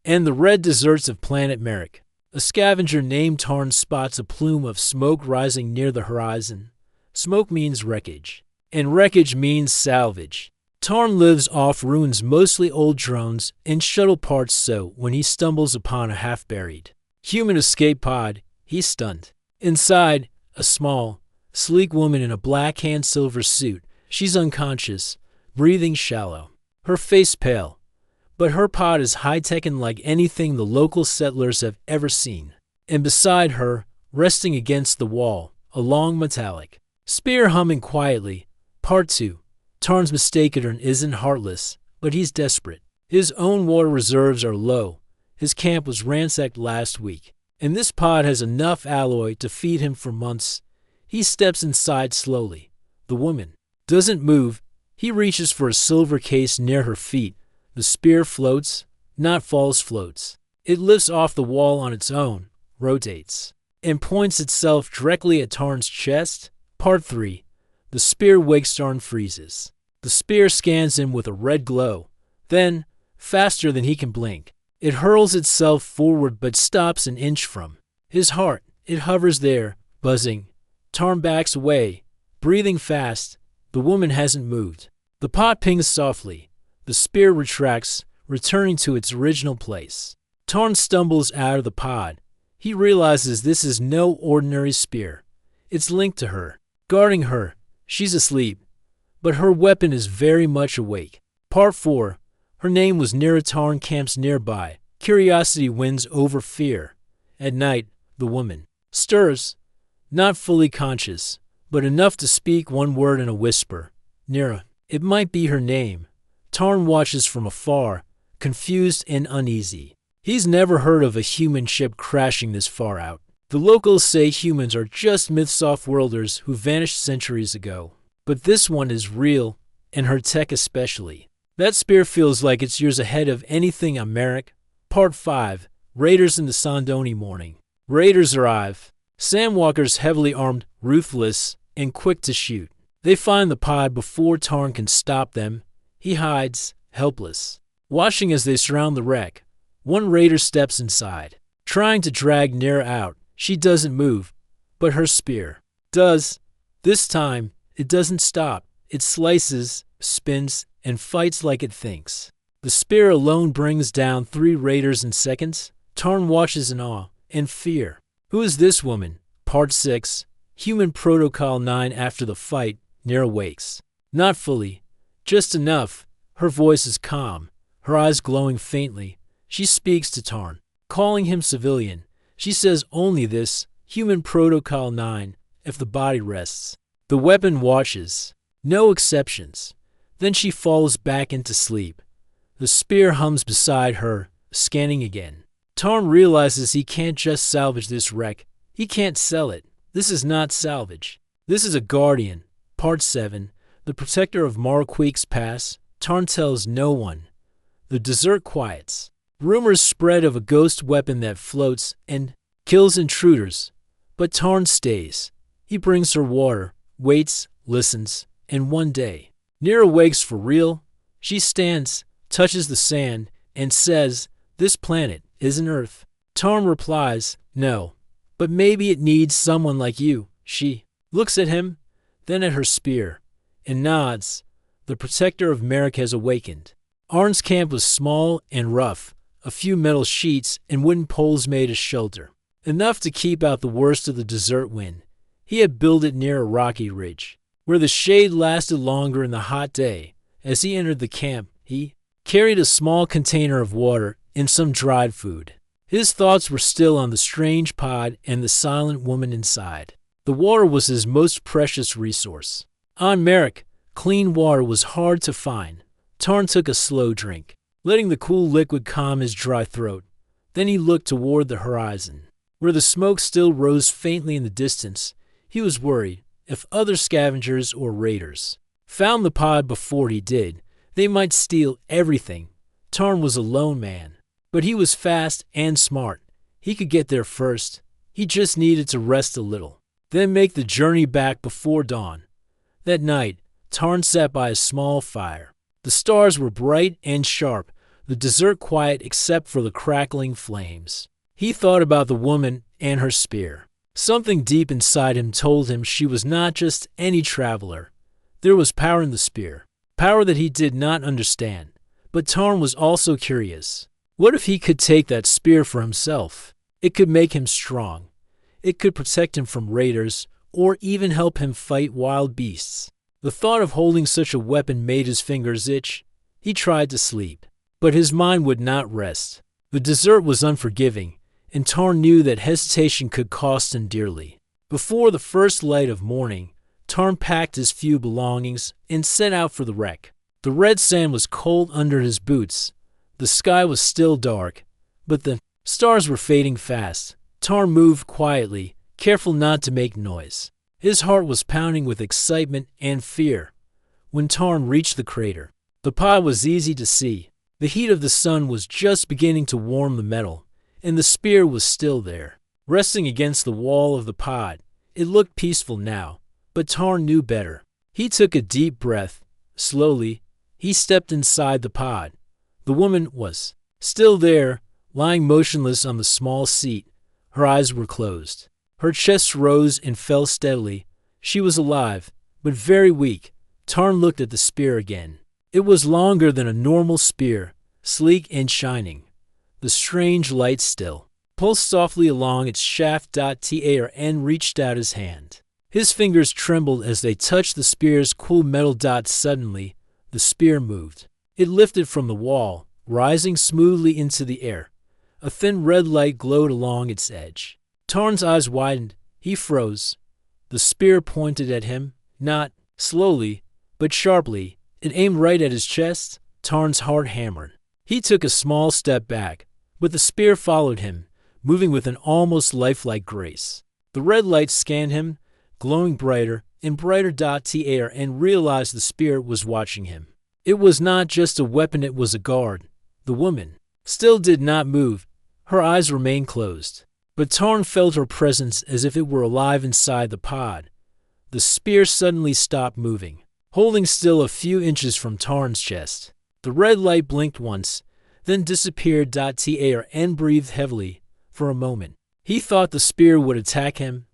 and the red deserts of planet Merrick. A scavenger named Tarn spots a plume of smoke rising near the horizon. Smoke means wreckage, and wreckage means salvage. Tarn lives off ruins, mostly old drones and shuttle parts, so when he stumbles upon a half-buried human escape pod, he's stunned. Inside, a small, sleek woman in a black hand-silver suit. She's unconscious, breathing shallow, her face pale. But her pod is high-tech and like anything the local settlers have ever seen. And beside her, resting against the wall, a long metallic spear humming quietly. Part 2. Tarn's mistaker isn't heartless, but he's desperate. His own water reserves are low. His camp was ransacked last week, and this pod has enough alloy to feed him for months. He steps inside slowly. The woman doesn't move. He reaches for a silver case near her feet. The spear floats, not falls, floats. It lifts off the wall on its own, rotates, and points itself directly at Tarn's chest. Part 3. The spear wakes. Tarn freezes. The spear scans him with a red glow. Then, faster than he can blink, it hurls itself forward but stops an inch from his heart. It hovers there, buzzing. Tarn backs away, breathing fast. The woman hasn't moved. The pot pings softly. The spear retracts, returning to its original place. Tarn stumbles out of the pod. He realizes this is no ordinary spear. It's linked to her, guarding her. She's asleep, but her weapon is very much awake. Part 4. Her name was Nira. Tarn camps nearby. Curiosity wins over fear. At night, the woman stirs, not fully conscious, but enough to speak one word in a whisper. Nira. It might be her name. Tarn watches from afar, confused and uneasy. He's never heard of a human ship crashing this far out. The locals say humans are just myths off-worlders who vanished centuries ago. But this one is real, and her tech especially. That spear feels like it's years ahead of anything on Merrick. Part 5. Raiders in the Sondoni morning. Raiders arrive. Sandwalkers heavily armed, ruthless, and quick to shoot. They find the pod before Tarn can stop them. He hides, helpless, watching as they surround the wreck. One raider steps inside, trying to drag Nira out. She doesn't move, but her spear does. This time, it doesn't stop. It slices, spins, and fights like it thinks. The spear alone brings down 3 raiders in seconds. Tarn watches in awe and fear. Who is this woman? Part 6. Human Protocol 9. After the fight, Nira wakes. Not fully. Just enough. Her voice is calm, her eyes glowing faintly. She speaks to Tarn, calling him civilian. She says only this, Human Protocol 9, if the body rests. The weapon watches. No exceptions. Then she falls back into sleep. The spear hums beside her, scanning again. Tarn realizes he can't just salvage this wreck. He can't sell it. This is not salvage. This is a guardian. Part 7. The protector of Marqueek's Pass. Tarn tells no one. The desert quiets. Rumors spread of a ghost weapon that floats and kills intruders. But Tarn stays. He brings her water, waits, listens, and one day, Nira wakes for real. She stands, touches the sand, and says, "This planet isn't Earth." Tarn replies, "No, but maybe it needs someone like you." She looks at him, then at her spear, and nods. The protector of Merrick has awakened. Arn's camp was small and rough, a few metal sheets and wooden poles made as shelter, enough to keep out the worst of the desert wind. He had built it near a rocky ridge, where the shade lasted longer in the hot day. As he entered the camp, he carried a small container of water and some dried food. His thoughts were still on the strange pod and the silent woman inside. The water was his most precious resource. On Merrick, clean water was hard to find. Tarn took a slow drink, letting the cool liquid calm his dry throat. Then he looked toward the horizon, where the smoke still rose faintly in the distance. He was worried if other scavengers or raiders found the pod before he did, they might steal everything. Tarn was a lone man, but he was fast and smart. He could get there first. He just needed to rest a little, then make the journey back before dawn. That night, Tarn sat by a small fire. The stars were bright and sharp. the desert quiet except for the crackling flames. He thought about the woman and her spear. Something deep inside him told him she was not just any traveler. There was power in the spear, power that he did not understand. But Tarn was also curious. What if he could take that spear for himself? It could make him strong. It could protect him from raiders, or even help him fight wild beasts. The thought of holding such a weapon made his fingers itch. He tried to sleep, but his mind would not rest. The desert was unforgiving, and Tarn knew that hesitation could cost him dearly. Before the first light of morning, Tarn packed his few belongings and set out for the wreck. The red sand was cold under his boots. The sky was still dark, but the stars were fading fast. Tarn moved quietly, careful not to make noise. His heart was pounding with excitement and fear. When Tarn reached the crater, the pod was easy to see. The heat of the sun was just beginning to warm the metal, and the spear was still there, resting against the wall of the pod. It looked peaceful now, but Tarn knew better. He took a deep breath. Slowly, he stepped inside the pod. The woman was still there, lying motionless on the small seat. Her eyes were closed. Her chest rose and fell steadily. She was alive, but very weak. Tarn looked at the spear again. It was longer than a normal spear, sleek and shining. The strange light still pulsed softly along its shaft. Tarn reached out his hand. His fingers trembled as they touched the spear's cool metal. Suddenly, the spear moved. It lifted from the wall, rising smoothly into the air. A thin red light glowed along its edge. Tarn's eyes widened. He froze. The spear pointed at him, not slowly, but sharply. It aimed right at his chest. Tarn's heart hammered. He took a small step back, but the spear followed him, moving with an almost lifelike grace. The red light scanned him, glowing brighter and brighter. Tarn realized the spear was watching him. It was not just a weapon, it was a guard. The woman still did not move. Her eyes remained closed. But Tarn felt her presence as if it were alive inside the pod. The spear suddenly stopped moving, holding still a few inches from Tarn's chest. The red light blinked once, then disappeared. Tarn breathed heavily for a moment. He thought the spear would attack him,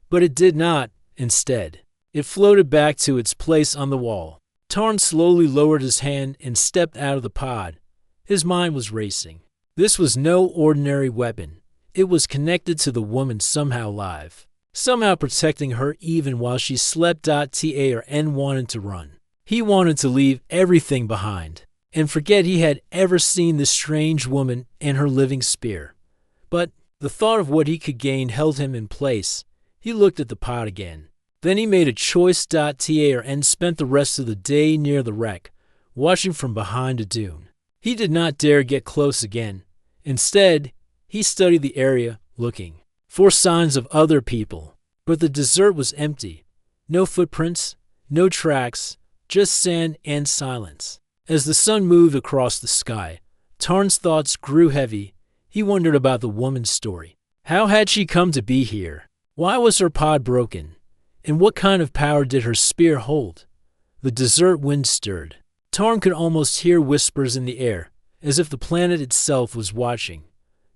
but it did not. Instead, it floated back to its place on the wall. Tarn slowly lowered his hand and stepped out of the pod. His mind was racing. This was no ordinary weapon. It was connected to the woman somehow alive, somehow protecting her even while she slept. Tarn wanted to run. He wanted to leave everything behind and forget he had ever seen this strange woman and her living spear. But the thought of what he could gain held him in place. He looked at the pod again. Then he made a choice. Tarn spent the rest of the day near the wreck, watching from behind a dune. He did not dare get close again. Instead, he studied the area, looking for signs of other people. But the desert was empty. No footprints, no tracks, just sand and silence. As the sun moved across the sky, Tarn's thoughts grew heavy. He wondered about the woman's story. How had she come to be here? Why was her pod broken? And what kind of power did her spear hold? The desert wind stirred. Tarn could almost hear whispers in the air, as if the planet itself was watching.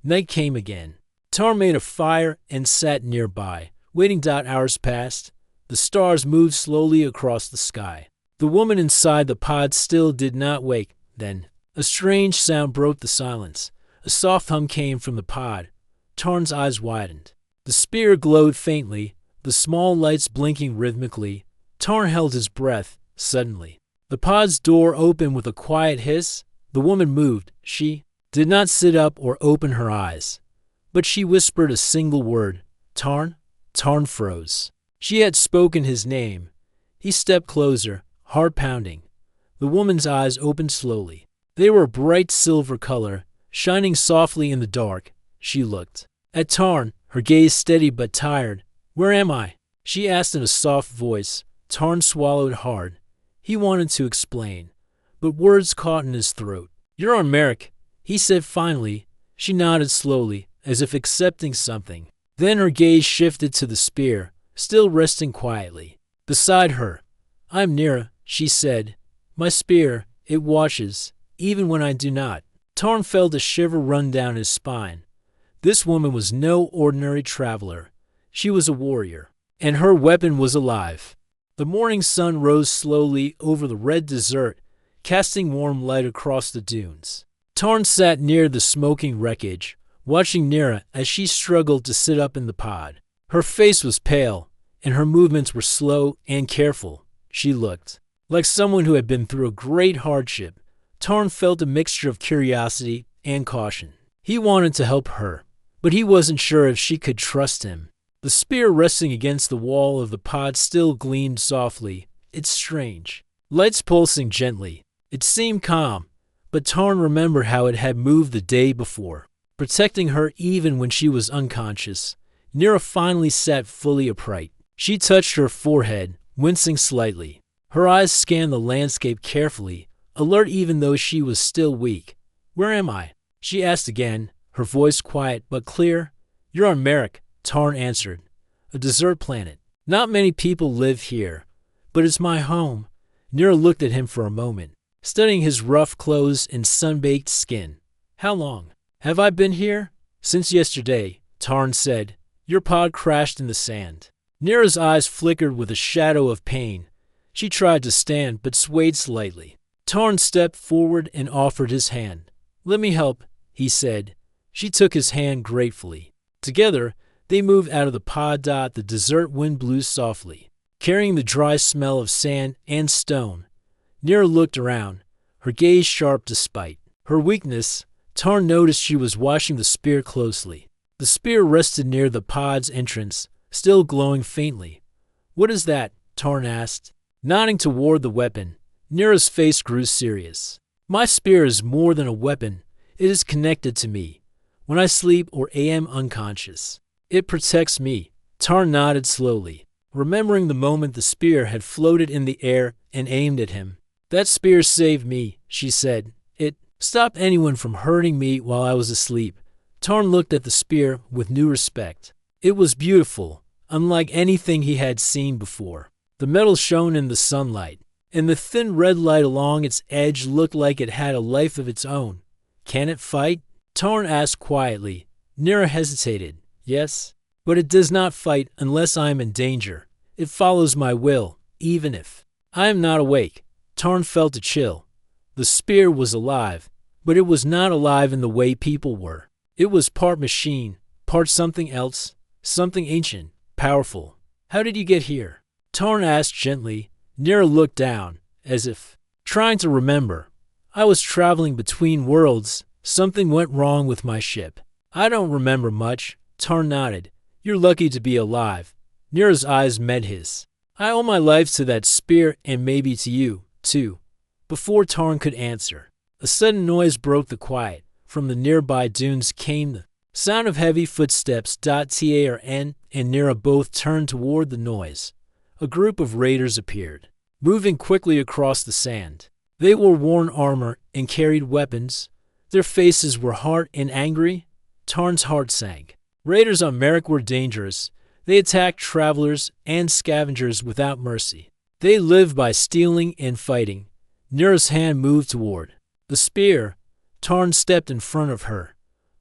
Night came again. Tarn made a fire and sat nearby, waiting. Hours passed. The stars moved slowly across the sky. The woman inside the pod still did not wake. Then, a strange sound broke the silence. A soft hum came from the pod. Tarn's eyes widened. The spear glowed faintly, the small lights blinking rhythmically. Tarn held his breath. Suddenly, the pod's door opened with a quiet hiss. The woman moved. She did not sit up or open her eyes, but she whispered a single word. Tarn? Tarn froze. She had spoken his name. He stepped closer, heart pounding. The woman's eyes opened slowly. They were a bright silver color, shining softly in the dark. She looked at Tarn, her gaze steady but tired. Where am I? She asked in a soft voice. Tarn swallowed hard. He wanted to explain, but words caught in his throat. You're on Merrick, he said finally. She nodded slowly, as if accepting something. Then her gaze shifted to the spear, still resting quietly beside her. I'm Nira, she said. My spear, it watches, even when I do not. Tarn felt a shiver run down his spine. This woman was no ordinary traveler. She was a warrior, and her weapon was alive. The morning sun rose slowly over the red desert, casting warm light across the dunes. Tarn sat near the smoking wreckage, watching Nira as she struggled to sit up in the pod. Her face was pale, and her movements were slow and careful. She looked like someone who had been through a great hardship. Tarn felt a mixture of curiosity and caution. He wanted to help her, but he wasn't sure if she could trust him. The spear resting against the wall of the pod still gleamed softly. It's strange. Lights pulsing gently. It seemed calm, but Tarn remembered how it had moved the day before, protecting her even when she was unconscious. Nira finally sat fully upright. She touched her forehead, wincing slightly. Her eyes scanned the landscape carefully, alert even though she was still weak. "Where am I?" she asked again, her voice quiet but clear. "You're on Merrick," Tarn answered. "A desert planet. Not many people live here, but it's my home." Nira looked at him for a moment, studying his rough clothes and sun-baked skin. "How long have I been here?" "Since yesterday," Tarn said. "Your pod crashed in the sand." Nira's eyes flickered with a shadow of pain. She tried to stand but swayed slightly. Tarn stepped forward and offered his hand. "Let me help," he said. She took his hand gratefully. Together, they moved out of the pod. The desert wind blew softly, carrying the dry smell of sand and stone. Nira looked around, her gaze sharp despite her weakness. Tarn noticed she was watching the spear closely. The spear rested near the pod's entrance, still glowing faintly. "What is that?" Tarn asked. Nodding toward the weapon, Nira's face grew serious. "My spear is more than a weapon. It is connected to me when I sleep or am unconscious. It protects me." Tarn nodded slowly, remembering the moment the spear had floated in the air and aimed at him. "That spear saved me," she said. "It stopped anyone from hurting me while I was asleep." Tarn looked at the spear with new respect. It was beautiful, unlike anything he had seen before. The metal shone in the sunlight, and the thin red light along its edge looked like it had a life of its own. "Can it fight?" Tarn asked quietly. Nira hesitated. "Yes, but it does not fight unless I am in danger. It follows my will, even if I am not awake." Tarn felt a chill. The spear was alive, but it was not alive in the way people were. It was part machine, part something else, something ancient, powerful. "How did you get here?" Tarn asked gently. Nira looked down, as if trying to remember. "I was traveling between worlds. Something went wrong with my ship." "I don't remember much." Tarn nodded. "You're lucky to be alive." Nira's eyes met his. "I owe my life to that spear and maybe to you, too." Before Tarn could answer, a sudden noise broke the quiet. From the nearby dunes came the sound of heavy footsteps. Tarn and Nira both turned toward the noise. A group of raiders appeared, moving quickly across the sand. They wore worn armor and carried weapons. Their faces were hard and angry. Tarn's heart sank. Raiders on Merrick were dangerous. They attacked travelers and scavengers without mercy. They lived by stealing and fighting. Nira's hand moved toward the spear. Tarn stepped in front of her.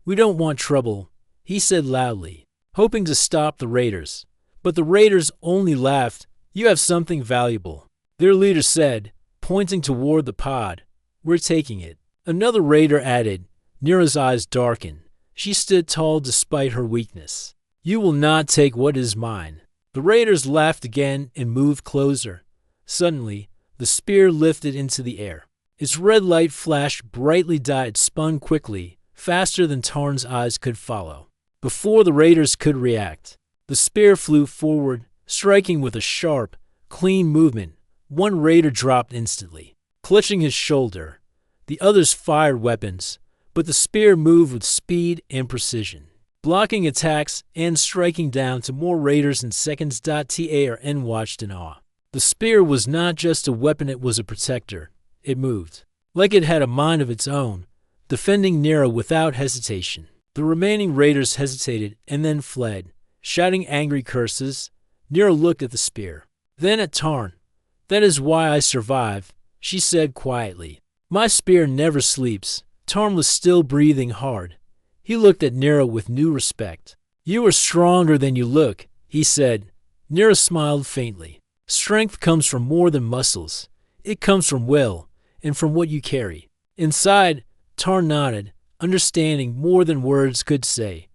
"We don't want trouble," he said loudly, hoping to stop the raiders. But the raiders only laughed. "You have something valuable," their leader said, pointing toward the pod. "We're taking it." Another raider added. Nira's eyes darkened. She stood tall despite her weakness. "You will not take what is mine." The raiders laughed again and moved closer. Suddenly, the spear lifted into the air. Its red light flashed brightly. It spun quickly, faster than Tarn's eyes could follow. Before the raiders could react, the spear flew forward, striking with a sharp, clean movement. One raider dropped instantly, clutching his shoulder. The others fired weapons, but the spear moved with speed and precision, blocking attacks and striking down to more raiders in seconds. Tarn watched in awe. The spear was not just a weapon, it was a protector. It moved, like it had a mind of its own, defending Nira without hesitation. The remaining raiders hesitated and then fled, shouting angry curses. Nira looked at the spear, then at Tarn. "That is why I survive," she said quietly. "My spear never sleeps." Tarn was still breathing hard. He looked at Nira with new respect. "You are stronger than you look," he said. Nira smiled faintly. "Strength comes from more than muscles. It comes from will, and from what you carry." Inside, Tarn nodded, understanding more than words could say.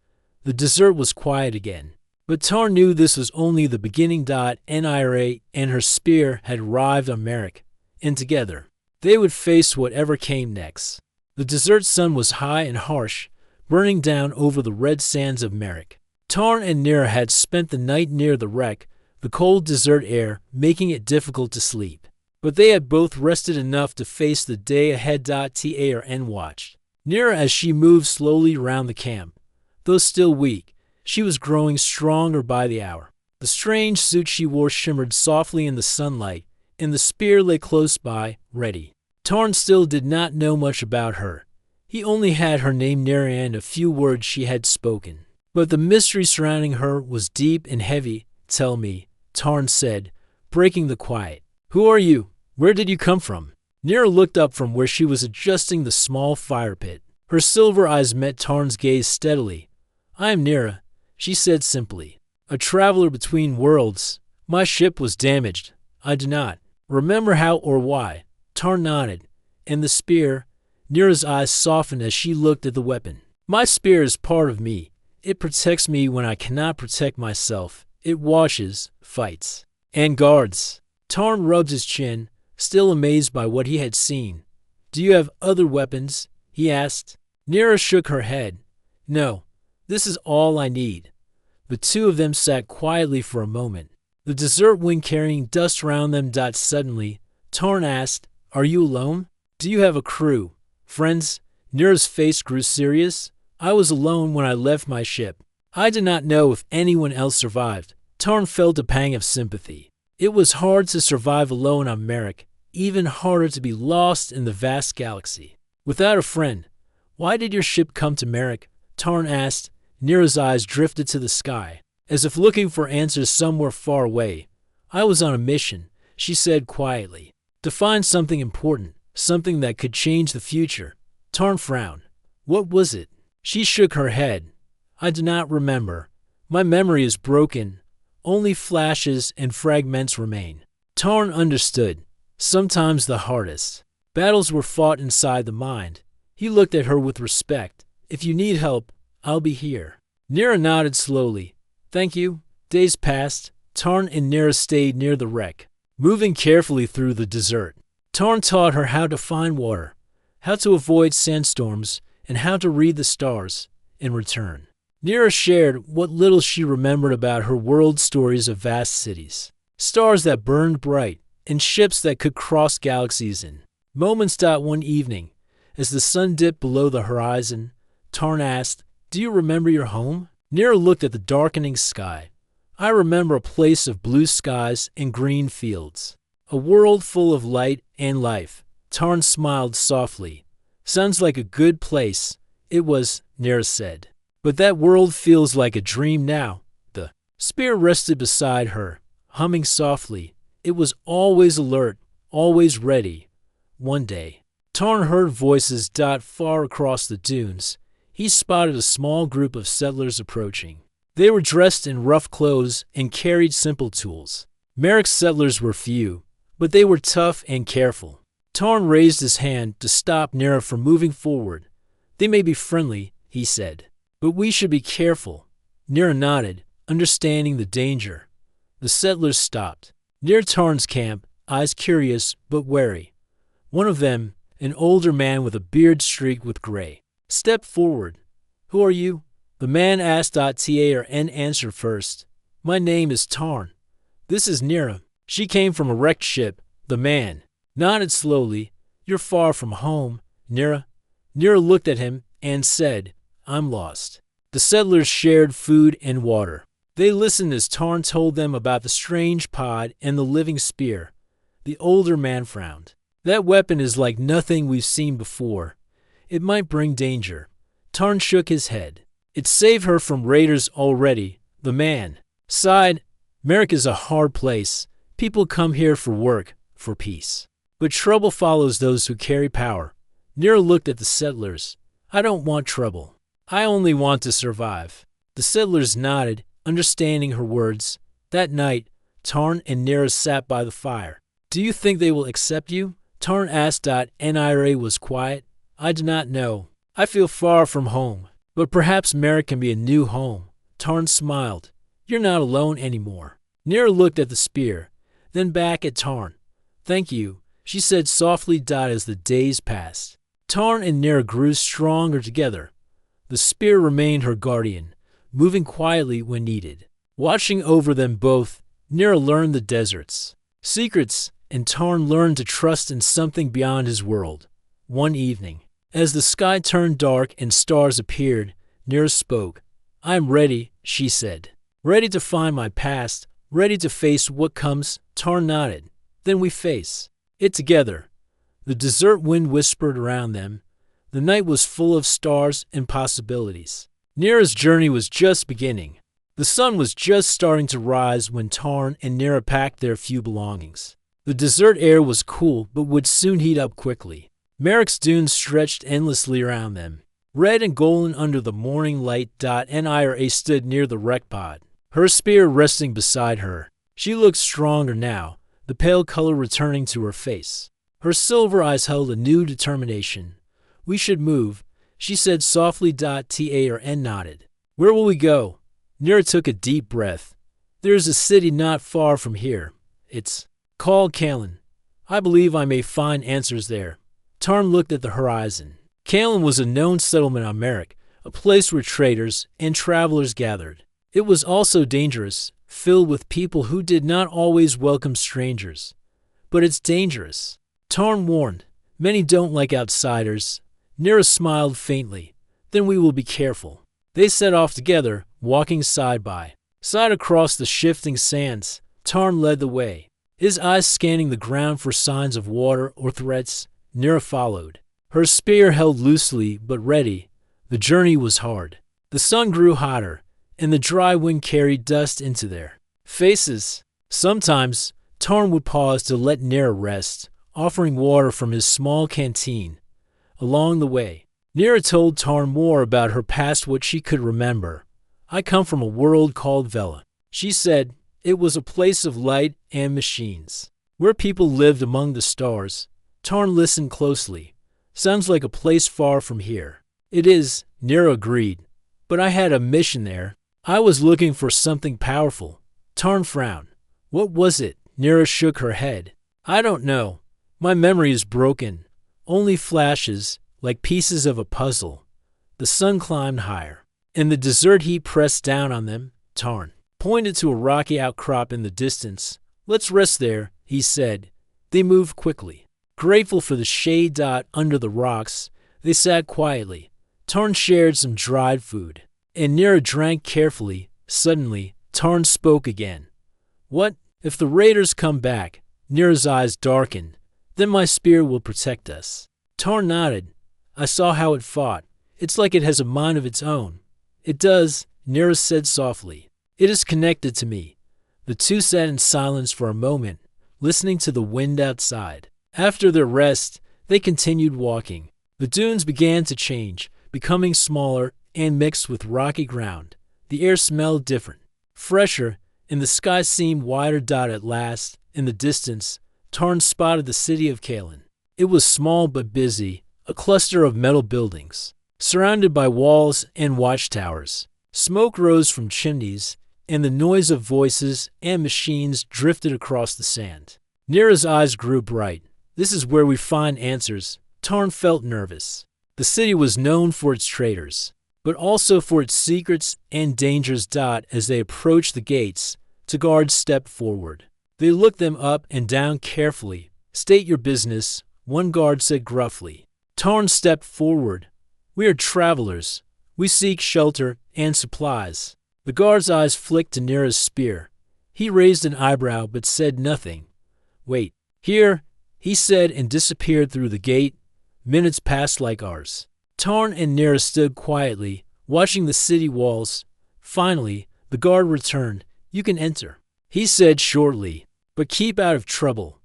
The desert was quiet again. But Tarn knew this was only the beginning. Nira and her spear had arrived on Merrick, and together, they would face whatever came next. The desert sun was high and harsh, burning down over the red sands of Merrick. Tarn and Nira had spent the night near the wreck, the cold desert air making it difficult to sleep. But they had both rested enough to face the day ahead. Tarn watched Nira as she moved slowly around the camp. Though still weak, she was growing stronger by the hour. The strange suit she wore shimmered softly in the sunlight, and the spear lay close by, ready. Tarn still did not know much about her. He only had her name Nira and a few words she had spoken. But the mystery surrounding her was deep and heavy. "Tell me," Tarn said, breaking the quiet. "Who are you? Where did you come from?" Nira looked up from where she was adjusting the small fire pit. Her silver eyes met Tarn's gaze steadily. "I am Nira," she said simply. "A traveler between worlds. My ship was damaged. I do not remember how or why." Tarn nodded. "And the spear?" Nira's eyes softened as she looked at the weapon. "My spear is part of me. It protects me when I cannot protect myself. It watches, fights, and guards." Tarn rubbed his chin, still amazed by what he had seen. "Do you have other weapons?" he asked. Nira shook her head. "No, this is all I need." The two of them sat quietly for a moment, the desert wind carrying dust around them. Suddenly, Tarn asked, "Are you alone? Do you have a crew? Friends?" Nira's face grew serious. "I was alone when I left my ship. I did not know if anyone else survived." Tarn felt a pang of sympathy. It was hard to survive alone on Merrick, even harder to be lost in the vast galaxy. "Without a friend, why did your ship come to Merrick?" Tarn asked. Nira's eyes drifted to the sky, as if looking for answers somewhere far away. "I was on a mission," she said quietly, "to find something important, something that could change the future." Tarn frowned. "What was it?" She shook her head. "I do not remember. My memory is broken. Only flashes and fragments remain." Tarn understood. Sometimes the hardest battles were fought inside the mind. He looked at her with respect. "If you need help, I'll be here." Nira nodded slowly. "Thank you." Days passed. Tarn and Nira stayed near the wreck, moving carefully through the desert. Tarn taught her how to find water, how to avoid sandstorms, and how to read the stars. In return, Nira shared what little she remembered about her world, stories of vast cities, stars that burned bright, and ships that could cross galaxies in moments. One evening, as the sun dipped below the horizon, Tarn asked, "Do you remember your home?" Nira looked at the darkening sky. "I remember a place of blue skies and green fields, a world full of light and life." Tarn smiled softly. "Sounds like a good place." "It was," Nira said. "But that world feels like a dream now." The spear rested beside her, humming softly. It was always alert, always ready. One day, Tarn heard voices. Far across the dunes, he spotted a small group of settlers approaching. They were dressed in rough clothes and carried simple tools. Merrick's settlers were few, but they were tough and careful. Tarn raised his hand to stop Nira from moving forward. "They may be friendly," he said, "but we should be careful." Nira nodded, understanding the danger. The settlers stopped near Tarn's camp, eyes curious but wary. One of them, an older man with a beard streaked with gray, stepped forward. "Who are you?" The man asked. Tarn answered first. "My name is Tarn. This is Nira. She came from a wrecked ship." The man nodded slowly. "You're far from home, Nira." Nira looked at him and said, "I'm lost." The settlers shared food and water. They listened as Tarn told them about the strange pod and the living spear. The older man frowned. "That weapon is like nothing we've seen before. It might bring danger." Tarn shook his head. "It saved her from raiders already." The man sighed. "Merrick is a hard place. People come here for work, for peace. But trouble follows those who carry power. Nira looked at the settlers. I don't want trouble. I only want to survive. The settlers nodded, understanding her words. That night, Tarn and Nira sat by the fire. Do you think they will accept you? Tarn asked. Nira was quiet. I do not know. I feel far from home, but perhaps Merrick can be a new home. Tarn smiled. You're not alone anymore. Nira looked at the spear, then back at Tarn. Thank you, she said softly. As the days passed, Tarn and Nira grew stronger together. The spear remained her guardian, moving quietly when needed. Watching over them both, Nira learned the desert's secrets, and Tarn learned to trust in something beyond his world. One evening, as the sky turned dark and stars appeared, Nira spoke. I am ready, she said. Ready to find my past, ready to face what comes. Tarn nodded. Then we face it together. The desert wind whispered around them. The night was full of stars and possibilities. Nira's journey was just beginning. The sun was just starting to rise when Tarn and Nira packed their few belongings. The desert air was cool but would soon heat up quickly. Merrick's dunes stretched endlessly around them, red and golden under the morning light. Nira stood near the wreck pod, her spear resting beside her. She looked stronger now, the pale color returning to her face. Her silver eyes held a new determination. We should move, she said softly. Tarn nodded. Where will we go? Nira took a deep breath. There is a city not far from here. It's called Kalen. I believe I may find answers there. Tarn looked at the horizon. Kalen was a known settlement on Merrick, a place where traders and travelers gathered. It was also dangerous, filled with people who did not always welcome strangers. But it's dangerous, Tarn warned. Many don't like outsiders. Nira smiled faintly. Then we will be careful. They set off together, walking side by side across the shifting sands. Tarn led the way, his eyes scanning the ground for signs of water or threats. Nira followed, her spear held loosely but ready. The journey was hard. The sun grew hotter, and the dry wind carried dust into their faces. Sometimes, Tarn would pause to let Nira rest, offering water from his small canteen. Along the way, Nira told Tarn more about her past, what she could remember. I come from a world called Vela, she said. It was a place of light and machines, where people lived among the stars. Tarn listened closely. Sounds like a place far from here. It is, Nira agreed. But I had a mission there. I was looking for something powerful. Tarn frowned. What was it? Nira shook her head. I don't know. My memory is broken. Only flashes, like pieces of a puzzle. The sun climbed higher, and the desert heat pressed down on them. Tarn pointed to a rocky outcrop in the distance. Let's rest there, he said. They moved quickly, grateful for the shade. Under the rocks, they sat quietly. Tarn shared some dried food, and Nira drank carefully. Suddenly, Tarn spoke again. What if the raiders come back? Nira's eyes darkened. Then my spear will protect us. Tarn nodded. I saw how it fought. It's like it has a mind of its own. It does, Nira said softly. It is connected to me. The two sat in silence for a moment, listening to the wind outside. After their rest, they continued walking. The dunes began to change, becoming smaller and mixed with rocky ground. The air smelled different, fresher, and the sky seemed wider. At last, in the distance, Tarn spotted the city of Kalen. It was small but busy, a cluster of metal buildings, surrounded by walls and watchtowers. Smoke rose from chimneys, and the noise of voices and machines drifted across the sand. Nira's eyes grew bright. This is where we find answers. Tarn felt nervous. The city was known for its traders, but also for its secrets and dangers. As they approached the gates, two guards stepped forward. They looked them up and down carefully. State your business, one guard said gruffly. Tarn stepped forward. We are travelers. We seek shelter and supplies. The guard's eyes flicked to Nira's spear. He raised an eyebrow but said nothing. Wait, here, he said and disappeared through the gate. Minutes passed like hours. Tarn and Nira stood quietly, watching the city walls. Finally, the guard returned. You can enter, he said shortly, but keep out of trouble.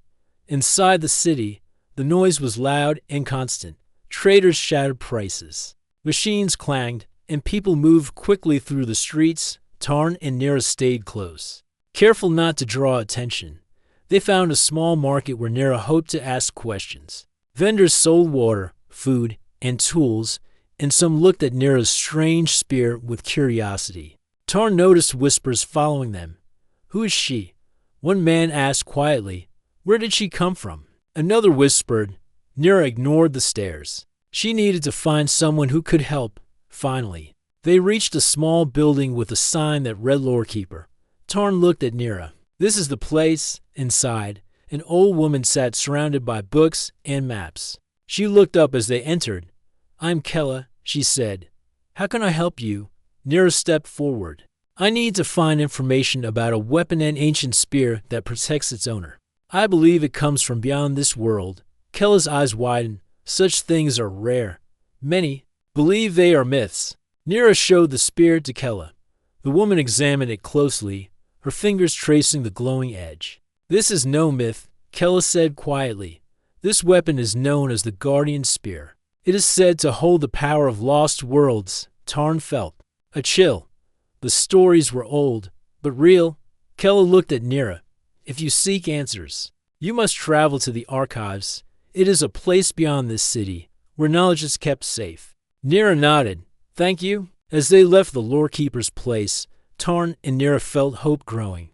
Inside the city, the noise was loud and constant. Traders shouted prices. Machines clanged, and people moved quickly through the streets. Tarn and Nira stayed close, careful not to draw attention. They found a small market where Nira hoped to ask questions. Vendors sold water, food, and tools, and some looked at Nira's strange spear with curiosity. Tarn noticed whispers following them. "Who is she?" One man asked quietly. "Where did she come from?" Another whispered. Nira ignored the stares. She needed to find someone who could help. Finally, they reached a small building with a sign that read Lorekeeper. Tarn looked at Nira. "This is the place." Inside, an old woman sat surrounded by books and maps. She looked up as they entered. "I'm Kella," she said. "How can I help you?" Nira stepped forward. "I need to find information about a weapon and ancient spear that protects its owner. I believe it comes from beyond this world." Kella's eyes widened. "Such things are rare. Many believe they are myths." Nira showed the spear to Kella. The woman examined it closely, her fingers tracing the glowing edge. "This is no myth," Kella said quietly. "This weapon is known as the Guardian Spear. It is said to hold the power of lost worlds." Tarn felt a chill. The stories were old, but real. Kella looked at Nira. "If you seek answers, you must travel to the archives. It is a place beyond this city, where knowledge is kept safe." Nira nodded. "Thank you." As they left the Lorekeeper's place, Tarn and Nira felt hope growing.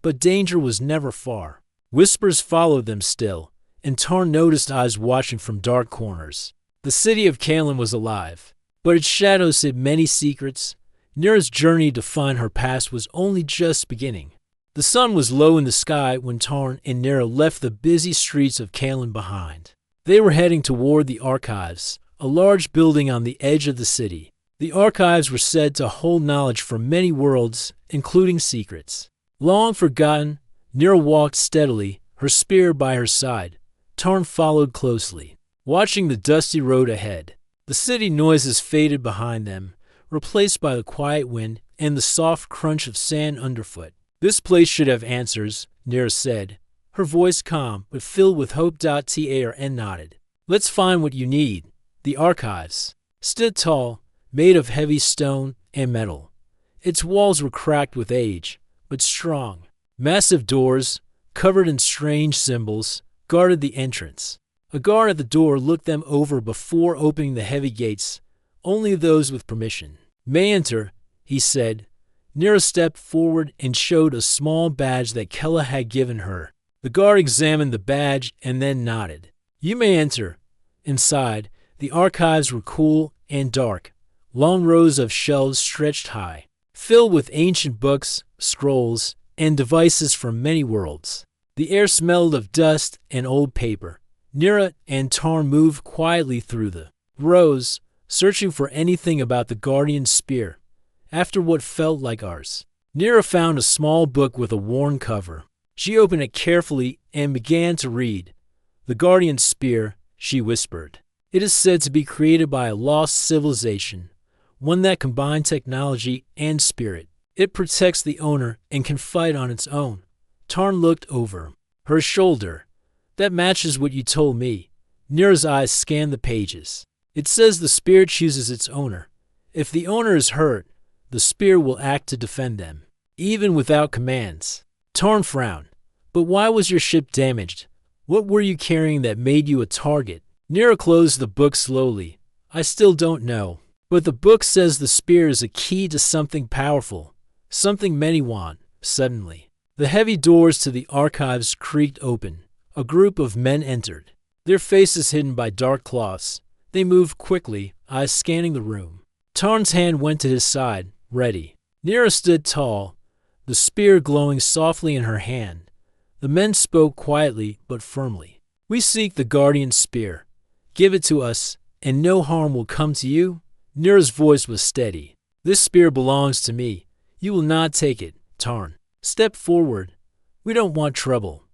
But danger was never far. Whispers followed them still, and Tarn noticed eyes watching from dark corners. The city of Kalen was alive, but its shadows hid many secrets. Nira's journey to find her past was only just beginning. The sun was low in the sky when Tarn and Nira left the busy streets of Kalen behind. They were heading toward the archives, a large building on the edge of the city. The archives were said to hold knowledge from many worlds, including secrets. Long forgotten, Nira walked steadily, her spear by her side. Tarn followed closely, watching the dusty road ahead. The city noises faded behind them, replaced by the quiet wind and the soft crunch of sand underfoot. "This place should have answers," Nira said, her voice calm but filled with hope. Tarn nodded. "Let's find what you need." The archives stood tall, made of heavy stone and metal. Its walls were cracked with age, but strong. Massive doors, covered in strange symbols, guarded the entrance. A guard at the door looked them over before opening the heavy gates. "Only those with permission may enter," he said. Nira stepped forward and showed a small badge that Kella had given her. The guard examined the badge and then nodded. "You may enter." Inside, the archives were cool and dark. Long rows of shelves stretched high, filled with ancient books, scrolls, and devices from many worlds. The air smelled of dust and old paper. Nira and Tarn moved quietly through the rows, searching for anything about the Guardian Spear. After what felt like hours, Nira found a small book with a worn cover. She opened it carefully and began to read. "The Guardian Spear," she whispered. "It is said to be created by a lost civilization, one that combined technology and spirit. It protects the owner and can fight on its own." Tarn looked over her shoulder. "That matches what you told me." Nira's eyes scanned the pages. "It says the spear chooses its owner. If the owner is hurt, the spear will act to defend them, even without commands." Tarn frowned. "But why was your ship damaged? What were you carrying that made you a target?" Nira closed the book slowly. "I still don't know. But the book says the spear is a key to something powerful, something many want." Suddenly, the heavy doors to the archives creaked open. A group of men entered, their faces hidden by dark cloths. They moved quickly, eyes scanning the room. Tarn's hand went to his side, ready. Nira stood tall, the spear glowing softly in her hand. The men spoke quietly but firmly. "We seek the Guardian Spear. Give it to us, and no harm will come to you." Nira's voice was steady. "This spear belongs to me. You will not take it." Tarn stepped forward. "We don't want trouble."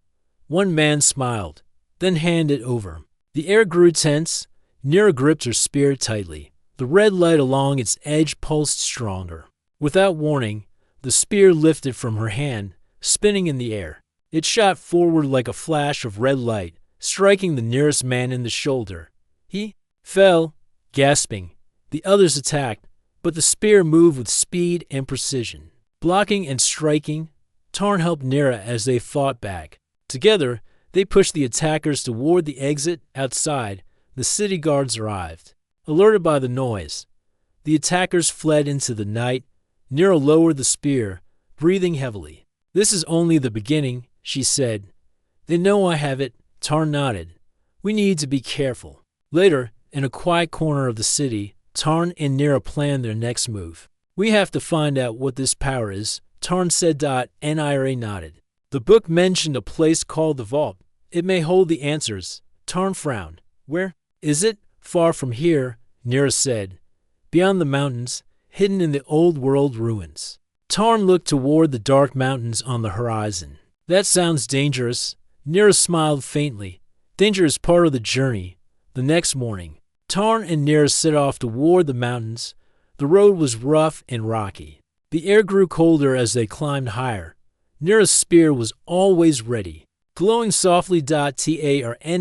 One man smiled, then handed it over. The air grew tense. Nira gripped her spear tightly. The red light along its edge pulsed stronger. Without warning, the spear lifted from her hand, spinning in the air. It shot forward like a flash of red light, striking the nearest man in the shoulder. He fell, gasping. The others attacked, but the spear moved with speed and precision. Blocking and striking, Tarn helped Nira as they fought back. Together, they pushed the attackers toward the exit. Outside, the city guards arrived. Alerted by the noise, the attackers fled into the night. Nira lowered the spear, breathing heavily. "This is only the beginning," she said. "They know I have it." Tarn nodded. "We need to be careful." Later, in a quiet corner of the city, Tarn and Nira planned their next move. "We have to find out what this power is," Tarn said. Nira nodded. "The book mentioned a place called the Vault. It may hold the answers." Tarn frowned. "Where is it?" "Far from here," Nira said. "Beyond the mountains, hidden in the old world ruins." Tarn looked toward the dark mountains on the horizon. "That sounds dangerous." Nira smiled faintly. "Danger is part of the journey." The next morning, Tarn and Nira set off toward the mountains. The road was rough and rocky. The air grew colder as they climbed higher. Nira's spear was always ready, glowing softly. Tarn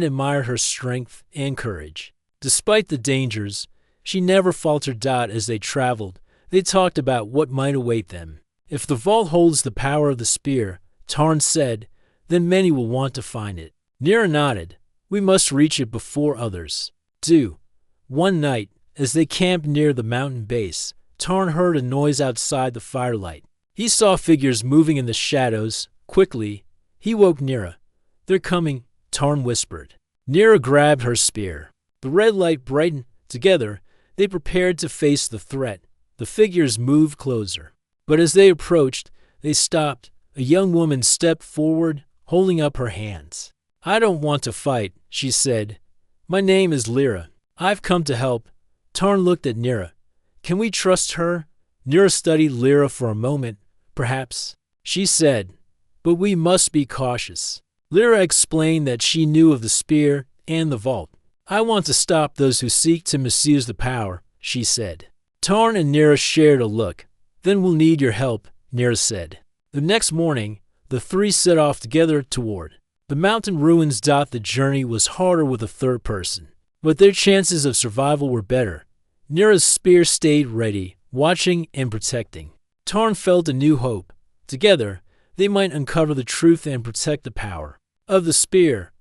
admired her strength and courage. Despite the dangers, she never faltered. As they traveled, they talked about what might await them. "If the vault holds the power of the spear," Tarn said, "then many will want to find it." Nira nodded. "We must reach it before others do." One night, as they camped near the mountain base, Tarn heard a noise outside the firelight. He saw figures moving in the shadows. Quickly, he woke Nira. "They're coming," Tarn whispered. Nira grabbed her spear. The red light brightened. Together, they prepared to face the threat. The figures moved closer. But as they approached, they stopped. A young woman stepped forward, holding up her hands. "I don't want to fight," she said. "My name is Lyra. I've come to help." Tarn looked at Nira. "Can we trust her?" Nira studied Lyra for a moment. "Perhaps," she said, "but we must be cautious." Lyra explained that she knew of the spear and the vault. "I want to stop those who seek to misuse the power," she said. Tarn and Nira shared a look. "Then we'll need your help," Nira said. The next morning, the three set off together toward the mountain ruins. The journey was harder with a third person, but their chances of survival were better. Nira's spear stayed ready, watching and protecting. Tarn felt a new hope. Together, they might uncover the truth and protect the power of the spear.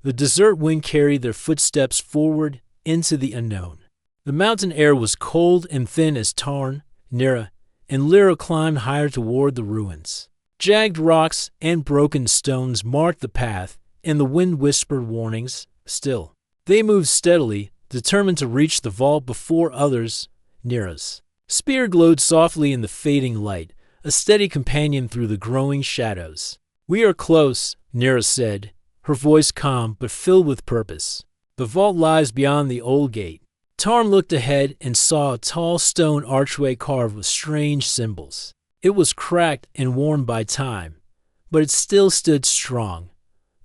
The desert wind carried their footsteps forward into the unknown. The mountain air was cold and thin as Tarn, Nira, and Lyra climbed higher toward the ruins. Jagged rocks and broken stones marked the path, and the wind whispered warnings. Still, they moved steadily, determined to reach the vault before others. Nira's spear glowed softly in the fading light, a steady companion through the growing shadows. "We are close," Nira said, her voice calm but filled with purpose. "The vault lies beyond the old gate." Tarn looked ahead and saw a tall stone archway carved with strange symbols. It was cracked and worn by time, but it still stood strong.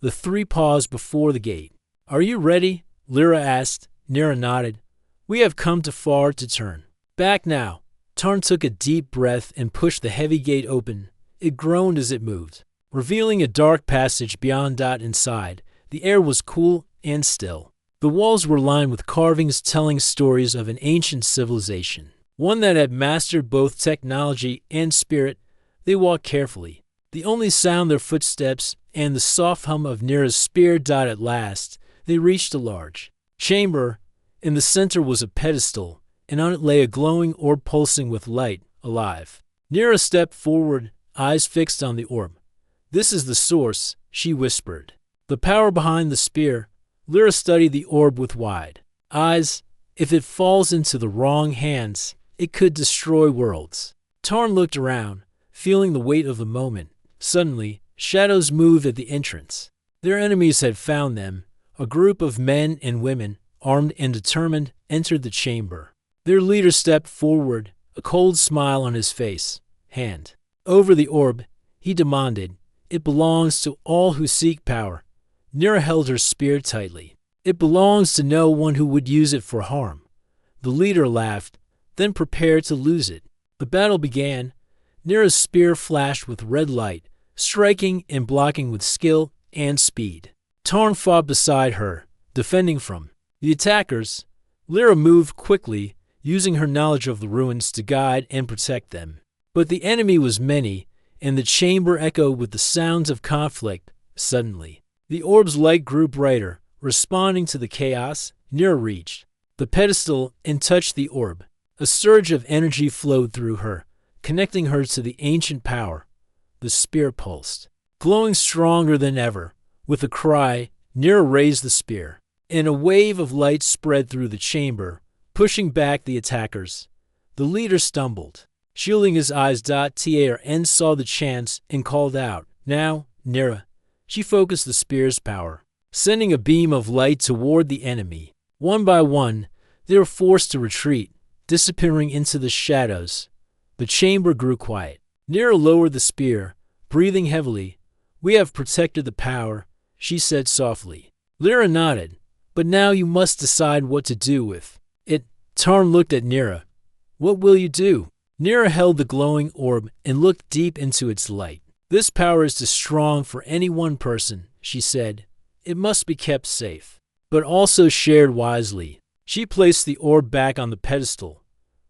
The three paused before the gate. "Are you ready?" Lyra asked. Nira nodded. "We have come too far to turn back now." Tarn took a deep breath and pushed the heavy gate open. It groaned as it moved, revealing a dark passage beyond. Inside, the air was cool and still. The walls were lined with carvings telling stories of an ancient civilization, one that had mastered both technology and spirit. They walked carefully, the only sound their footsteps and the soft hum of Nira's spear. At last, they reached a large chamber. In the center was a pedestal, and on it lay a glowing orb pulsing with light, alive. Nira stepped forward, eyes fixed on the orb. "This is the source," she whispered. "The power behind the spear." Lyra studied the orb with wide eyes. "If it falls into the wrong hands, it could destroy worlds." Tarn looked around, feeling the weight of the moment. Suddenly, shadows moved at the entrance. Their enemies had found them. A group of men and women, armed and determined, entered the chamber. Their leader stepped forward, a cold smile on his face. Hand over the orb, he demanded. "It belongs to all who seek power." Nira held her spear tightly. "It belongs to no one who would use it for harm." The leader laughed, then prepared to lose it. The battle began. Nira's spear flashed with red light, striking and blocking with skill and speed. Tarn fought beside her, defending from the attackers. Lyra moved quickly, using her knowledge of the ruins to guide and protect them. But the enemy was many, and the chamber echoed with the sounds of conflict. Suddenly, the orb's light grew brighter, responding to the chaos. Lyra reached the pedestal and touched the orb. A surge of energy flowed through her, connecting her to the ancient power. The spear pulsed, glowing stronger than ever. With a cry, Lyra raised the spear, and a wave of light spread through the chamber, pushing back the attackers. The leader stumbled, shielding his eyes. Tarn saw the chance and called out, "Now, Lyra." She focused the spear's power, sending a beam of light toward the enemy. One by one, they were forced to retreat, disappearing into the shadows. The chamber grew quiet. Lyra lowered the spear, breathing heavily. "We have protected the power," she said softly. Lyra nodded. "But now you must decide what to do with it." Tarn looked at Lyra. "What will you do?" Lyra held the glowing orb and looked deep into its light. "This power is too strong for any one person," she said. "It must be kept safe, but also shared wisely." She placed the orb back on the pedestal.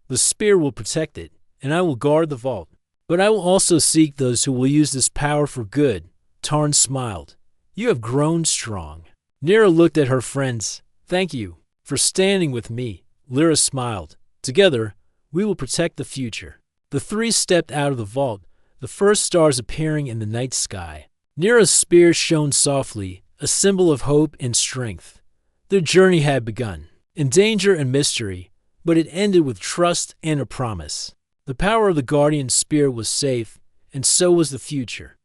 "The spear will protect it, and I will guard the vault. But I will also seek those who will use this power for good." Tarn smiled. "You have grown strong." Lyra looked at her friends. "Thank you for standing with me." Lyra smiled. "Together, we will protect the future." The three stepped out of the vault, the first stars appearing in the night sky. Lyra's spear shone softly, a symbol of hope and strength. Their journey had begun, in danger and mystery, but it ended with trust and a promise. The power of the Guardian Spear was safe, and so was the future.